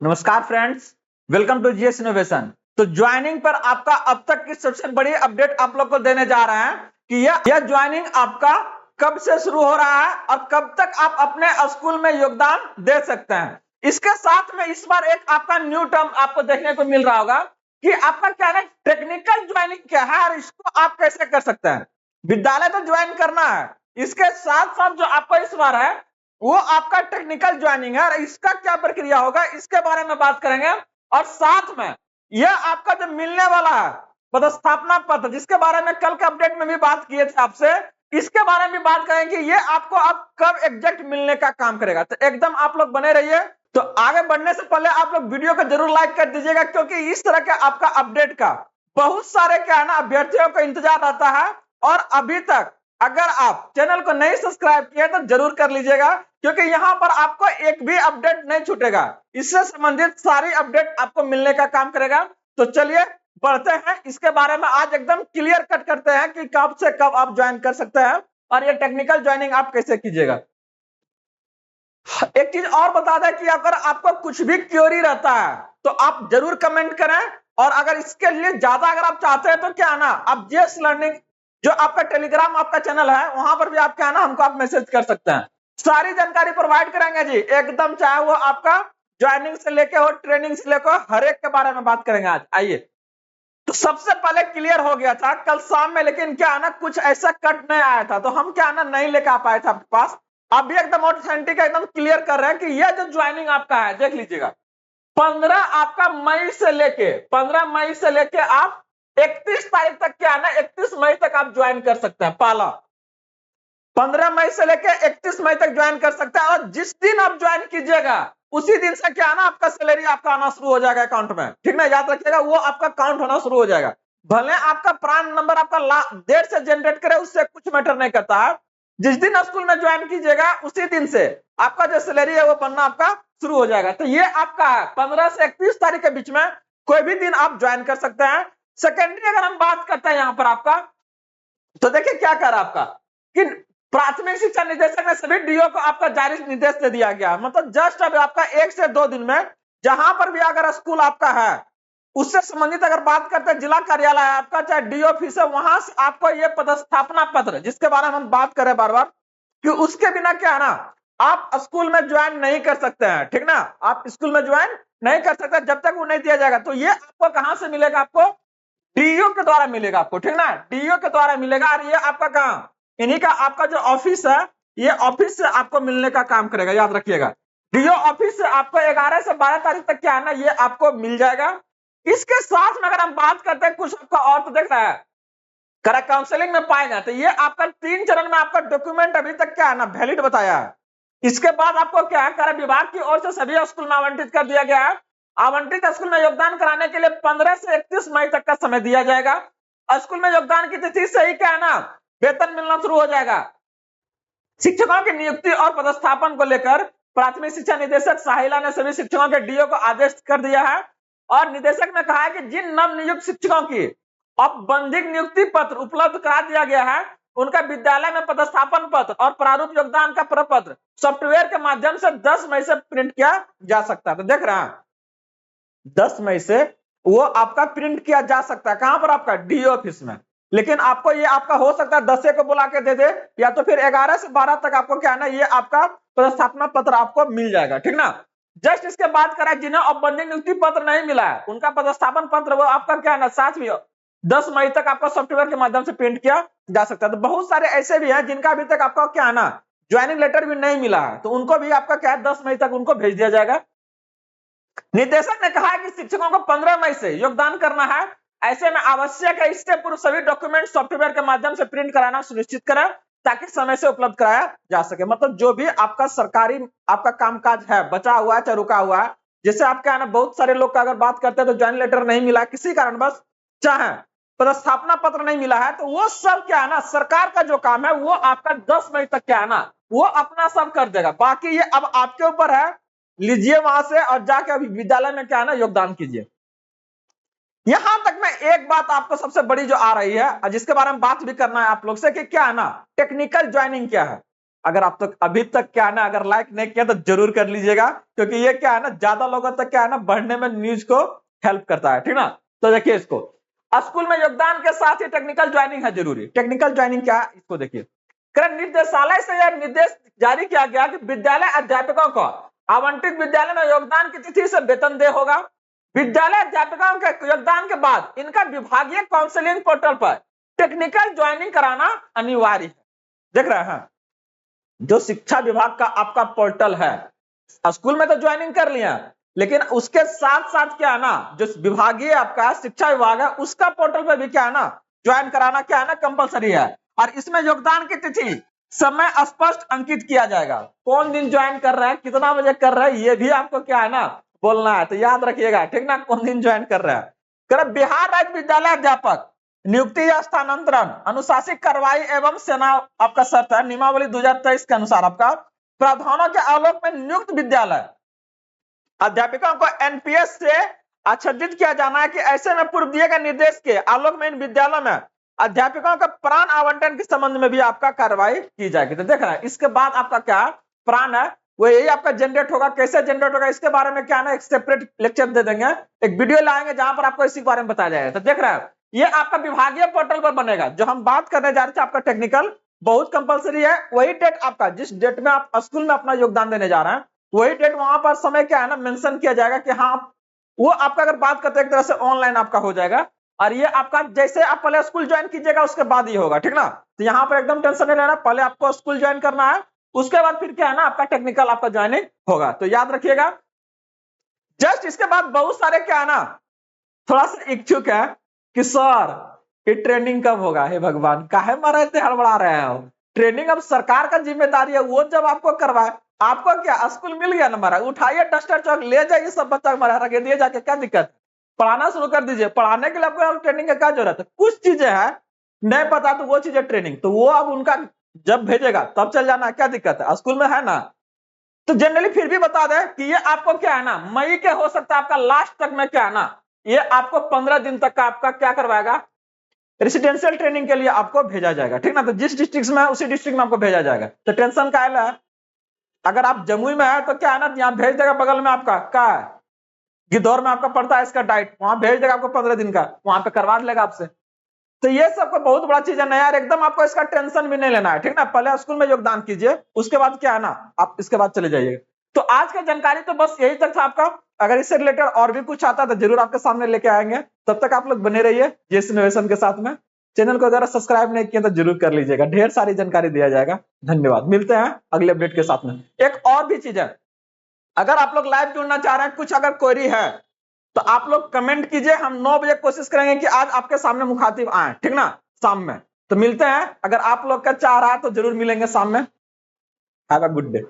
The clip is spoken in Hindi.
नमस्कार friends, welcome to GS innovation. तो ज्वाइनिंग पर आपका अब तक की सबसे बड़ी अपडेट आप लोग को देने जा रहे हैं कि यह ज्वाइनिंग आपका कब से शुरू हो रहा है और कब तक आप अपने स्कूल में योगदान दे सकते हैं। इसके साथ में इस बार एक आपका न्यू टर्म आपको देखने को मिल रहा होगा कि आपका क्या है, टेक्निकल ज्वाइनिंग क्या है और इसको आप कैसे कर सकते हैं। विद्यालय तो ज्वाइन करना है, इसके साथ साथ जो आपको इस बार है वो आपका टेक्निकल ज्वाइनिंग है और इसका क्या प्रक्रिया होगा इसके बारे में बात करेंगे। और साथ में यह आपका जो मिलने वाला है पदस्थापना पत्र, जिसके बारे में कल के अपडेट में भी बात किए थे आपसे, इसके बारे में भी बात करेंगे कि ये आपको अब कब एग्जैक्ट मिलने का काम करेगा। तो एकदम आप लोग बने रहिए। तो आगे बढ़ने से पहले आप लोग वीडियो को जरूर लाइक कर दीजिएगा, क्योंकि इस तरह के आपका अपडेट का बहुत सारे क्या है ना अभ्यर्थियों को इंतजार रहता है। और अभी तक अगर आप चैनल को नहीं सब्सक्राइब किए तो जरूर कर लीजिएगा, क्योंकि यहाँ पर आपको एक भी अपडेट नहीं छूटेगा। इससे संबंधित सारी अपडेट आपको मिलने का काम करेगा। तो चलिए बढ़ते हैं, इसके बारे में आज एकदम क्लियर कट करते हैं कि कब से कब आप ज्वाइन कर सकते हैं और ये टेक्निकल ज्वाइनिंग आप कैसे कीजिएगा। एक चीज और बता दें कि अगर आपको कुछ भी क्वेरी रहता है तो आप जरूर कमेंट करें। और अगर इसके लिए ज्यादा अगर आप चाहते हैं तो क्या ना आप जीएस लर्निंग जो आपका टेलीग्राम आपका चैनल है वहां पर भी आप क्या ना हमको आप मैसेज कर सकते हैं। सारी जानकारी प्रोवाइड करेंगे जी एकदम, चाहे वो आपका ज्वाइनिंग से लेके हो ट्रेनिंग से लेकर हर एक के बारे में बात करेंगे आज। आइए, तो सबसे पहले क्लियर हो गया था कल शाम में, लेकिन क्या ना कुछ ऐसा कट नहीं आया था तो हम क्या ना नहीं लेकर आ पाए थे आपके पास। अब भी एकदम ऑथेंटिक एकदम क्लियर कर रहे हैं कि यह जो ज्वाइनिंग आपका है देख लीजिएगा। 15 मई से लेके आप 31 तारीख तक क्या है ना 31 मई तक आप ज्वाइन कर सकते हैं। पहला 15 मई से लेके 31 मई तक ज्वाइन कर सकते हैं और जिस दिन आप ज्वाइन कीजिएगा उसी दिन से क्या ना आपका सैलरी आपका आना शुरू हो जाएगा अकाउंट में। ठीक ना, याद रखिएगा वो आपका काउंट होना शुरू हो जाएगा। भले आपका प्राण नंबर आपका देर से जनरेट करे, उससे कुछ मैटर नहीं करता है। जिस दिन स्कूल में ज्वाइन कीजिएगा उसी दिन से आपका जो सैलरी है वो बनना आपका शुरू हो जाएगा। तो ये आपका है 15 से 31 तारीख के बीच में कोई भी दिन आप ज्वाइन कर सकते हैं। सेकेंडरी अगर हम बात करते हैं यहाँ पर आपका, तो देखिए क्या कर रहा आपका कि प्राथमिक शिक्षा निदेशक ने सभी डीओ को आपका जारी निर्देश दे दिया गया। मतलब जस्ट अब आपका 1 से 2 दिन में जहां पर भी अगर स्कूल आपका है उससे संबंधित अगर बात करते हैं जिला कार्यालय है आपका चाहे डी ऑफिस है, वहां से आपको ये पदस्थापना पत्र जिसके बारे में हम बात करें बार बार कि उसके बिना क्या है ना आप स्कूल में ज्वाइन नहीं कर सकते हैं। ठीक ना, आप स्कूल में ज्वाइन नहीं कर सकते जब तक वो नहीं दिया जाएगा। तो ये आपको कहां से मिलेगा, आपको डीओ के द्वारा मिलेगा आपको। ठीक ना, डीओ के द्वारा मिलेगा। और ये आपका कहां, इन्हीं का आपका जो ऑफिस है ये ऑफिस से आपको मिलने का काम करेगा, याद रखिएगा। डीओ ऑफिस से आपको 11 से 12 तारीख तक क्या है ना ये आपको मिल जाएगा। इसके साथ में अगर हम बात करते हैं कुछ आपका और तो देख रहा है करेक्ट काउंसलिंग में पाएगा, तो ये आपका 3 चरण में आपका डॉक्यूमेंट अभी तक क्या है ना वैलिड बताया है। इसके बाद आपको क्या है कार्य विभाग की ओर से सभी स्कूल में आवंटित कर दिया गया है। आवंटित स्कूल में योगदान कराने के लिए 15 से 31 मई तक का समय दिया जाएगा। स्कूल में योगदान की तिथि से ही क्या है ना वेतन मिलना शुरू हो जाएगा। शिक्षकों की नियुक्ति और पदस्थापन को लेकर प्राथमिक शिक्षा निदेशक साहिला ने सभी शिक्षकों के डीओ को आदेश कर दिया है। और निदेशक ने कहा है कि जिन नव नियुक्त शिक्षकों की औपबंधिक नियुक्ति पत्र उपलब्ध करा दिया गया है उनका विद्यालय में पदस्थापन पत्र और प्रारूप योगदान का प्रपत्र सॉफ्टवेयर के माध्यम से 10 मई से प्रिंट किया जा सकता है। तो देख रहे हैं 10 मई से वो आपका प्रिंट किया जा सकता है। कहां पर, आपका डीओ ऑफिस में। लेकिन आपको ये आपका हो सकता है 10 को बुला के दे दे, या तो फिर 11 से 12 तक आपको क्या है ना ये आपका पदस्थापना पत्र आपको मिल जाएगा। ठीक ना, जस्ट इसके बाद करा जिन्हें औपबंधिक नियुक्ति पत्र नहीं मिला है उनका पदस्थापन पत्र वो आपका क्या है ना साथ भी 10 मई तक आपका सॉफ्टवेयर के माध्यम से प्रिंट किया जा सकता है। तो बहुत सारे ऐसे भी हैं जिनका अभी तक आपका क्या है ना ज्वाइनिंग लेटर भी नहीं मिला है, तो उनको भी आपका क्या है 10 मई तक उनको भेज दिया जाएगा। निदेशक ने कहा है कि शिक्षकों को 15 मई से योगदान करना है। ऐसे में आवश्यक है इससे पूर्व सभी डॉक्यूमेंट सॉफ्टवेयर के माध्यम से प्रिंट कराना सुनिश्चित करें ताकि समय से उपलब्ध कराया जा सके। मतलब जो भी आपका सरकारी आपका कामकाज है बचा हुआ है चाहे रुका हुआ है, जैसे आपका है ना बहुत सारे लोग का अगर बात करते हैं तो ज्वाइनिंग लेटर नहीं मिला किसी कारण बस, चाहे पदस्थापना पत्र नहीं मिला है, तो वो सब क्या है ना सरकार का जो काम है वो आपका 10 मई तक क्या है ना वो अपना सब कर देगा। बाकी ये अब आपके ऊपर है, लीजिए वहां से और जाके अभी विद्यालय में क्या है ना योगदान कीजिए। यहां तक में एक बात आपको सबसे बड़ी जो आ रही है जिसके बारे में बात भी करना है आप लोग से कि क्या है ना टेक्निकल ज्वाइनिंग क्या है। अगर आप तक अभी तक क्या है ना अगर लाइक नहीं किया तो जरूर कर लीजिएगा, क्योंकि ये क्या है ना ज्यादा लोगों तक क्या है ना बढ़ने में न्यूज को हेल्प करता है, ठीक ना। तो देखिए इसको, स्कूल में योगदान के साथ ही टेक्निकल ज्वाइनिंग है जरूरी। टेक्निकल ज्वाइनिंग क्या है इसको देखिए, निर्देशालय से यह निर्देश जारी किया गया कि विद्यालय अध्यापकों को आवंटित विद्यालय में योगदान की तिथि से वेतन दे होगा। विद्यालय अध्यापकों के योगदान के बाद इनका विभागीय काउंसलिंग पोर्टल पर टेक्निकल ज्वाइनिंग कराना अनिवार्य है। देख रहे हैं, जो शिक्षा विभाग का आपका पोर्टल है, स्कूल में तो ज्वाइनिंग कर लिया, लेकिन उसके साथ साथ क्या है ना जो विभागीय आपका शिक्षा विभाग है उसका पोर्टल पर भी क्या है ना ज्वाइन कराना क्या है ना कंपलसरी है। और इसमें योगदान की तिथि समय स्पष्ट अंकित किया जाएगा, कौन दिन ज्वाइन कर रहा है, कितना बजे कर रहा है, ये भी आपको क्या है ना बोलना है, तो याद रखिएगा, ठीक ना, कौन दिन ज्वाइन कर रहा है। बिहार राज्य विद्यालय अध्यापक नियुक्ति या स्थानांतरण अनुशासित कार्रवाई एवं सेना आपका शर्त है नियमावली 2023 के अनुसार आपका प्रावधानों के आलोक में नियुक्त विद्यालय अध्यापकों को एनपीएस से आच्छादित किया जाना है कि ऐसे में पूर्व दिए गए निर्देश के आलोक में इन विद्यालयों में अध्यापकों का प्राण आवंटन के संबंध में भी आपका कार्रवाई की जाएगी। तो देख रहे हैं इसके बाद आपका क्या प्राण है वो यही आपका जनरेट होगा, कैसे जनरेट होगा इसके बारे में क्या ना एक सेपरेट लेक्चर दे देंगे, एक वीडियो लाएंगे जहां पर आपको इसी बारे में बताया जाएगा। तो देख रहे हैं ये आपका विभागीय पोर्टल पर बनेगा। जो हम बात करने जा रहे थे आपका टेक्निकल बहुत कंपलसरी है, वही डेट आपका जिस डेट में आप स्कूल में अपना योगदान देने जा रहे हैं वही डेट वहां पर समय क्या है ना मेंशन किया जाएगा कि हाँ वो आपका अगर बात करते एक तरह से ऑनलाइन आपका हो जाएगा। और ये आपका जैसे आप पहले स्कूल ज्वाइन कीजिएगा उसके बाद ये होगा, ठीक ना। तो यहाँ पर एकदम टेंशन नहीं लेना, पहले आपको स्कूल ज्वाइन करना है उसके बाद फिर क्या है ना आपका टेक्निकल आपका ज्वाइनिंग होगा। तो याद रखिएगा। जस्ट इसके बाद बहुत सारे क्या है ना थोड़ा सा इच्छुक है कि सर ये ट्रेनिंग कब होगा, हे भगवान काहे मारा इतने हड़बड़ा रहे हो, ट्रेनिंग अब सरकार का जिम्मेदारी है, वो जब आपको करवाए आपको क्या स्कूल मिल गया ना मारा, उठाइए डस्टर चौक ले जाइए सब बच्चा मारा रख दिए जाके, क्या दिक्कत है, पढ़ाना शुरू कर दीजिए। पढ़ाने के लिए आपको ट्रेनिंग का क्या जरूरत है, कुछ चीजें है नहीं पता तो वो चीजें ट्रेनिंग तो वो अब उनका जब भेजेगा तब चल जाना, क्या दिक्कत है, स्कूल में है ना। तो जनरली फिर भी बता दें कि ये आपको क्या है ना मई के हो सकता है आपका लास्ट तक में क्या है ना ये आपको 15 दिन तक का आपका क्या करवाएगा रेसिडेंशियल ट्रेनिंग के लिए आपको भेजा जाएगा, ठीक ना। तो जिस डिस्ट्रिक्ट में है उसी डिस्ट्रिक्ट में आपको भेजा जाएगा। तो टेंशन का है, अगर आप जमुई में है तो क्या है ना यहाँ भेज देगा, बगल में आपका क्या है गिद्धौर में आपका पड़ता है इसका डाइट, वहां भेज देगा आपको 15 दिन का, वहां पे करवा लेगा आपसे। तो ये सबको बहुत बड़ा चीज है ना यार, एकदम आपको इसका टेंशन भी नहीं लेना है, ठीक ना। पहले स्कूल में योगदान कीजिए उसके बाद क्या है ना आप इसके बाद चले जाइएगा। तो आज का जानकारी तो बस यही तक था आपका, अगर इससे रिलेटेड और भी कुछ आता है तो जरूर आपके सामने लेके आएंगे। तब तक आप लोग बने रहिए जेएस इनोवेशन के साथ में। चैनल को अगर सब्सक्राइब नहीं किया तो जरूर कर लीजिएगा, ढेर सारी जानकारी दिया जाएगा। धन्यवाद, मिलते हैं अगले अपडेट के साथ में। एक और भी चीज है, अगर आप लोग लाइव जुड़ना चाह रहे हैं, कुछ अगर क्वेरी है तो आप लोग कमेंट कीजिए, हम 9 बजे कोशिश करेंगे कि आज आपके सामने मुखातिब आए, ठीक ना, शाम में। तो मिलते हैं, अगर आप लोग का चाह रहा है तो जरूर मिलेंगे शाम में। Have a good day.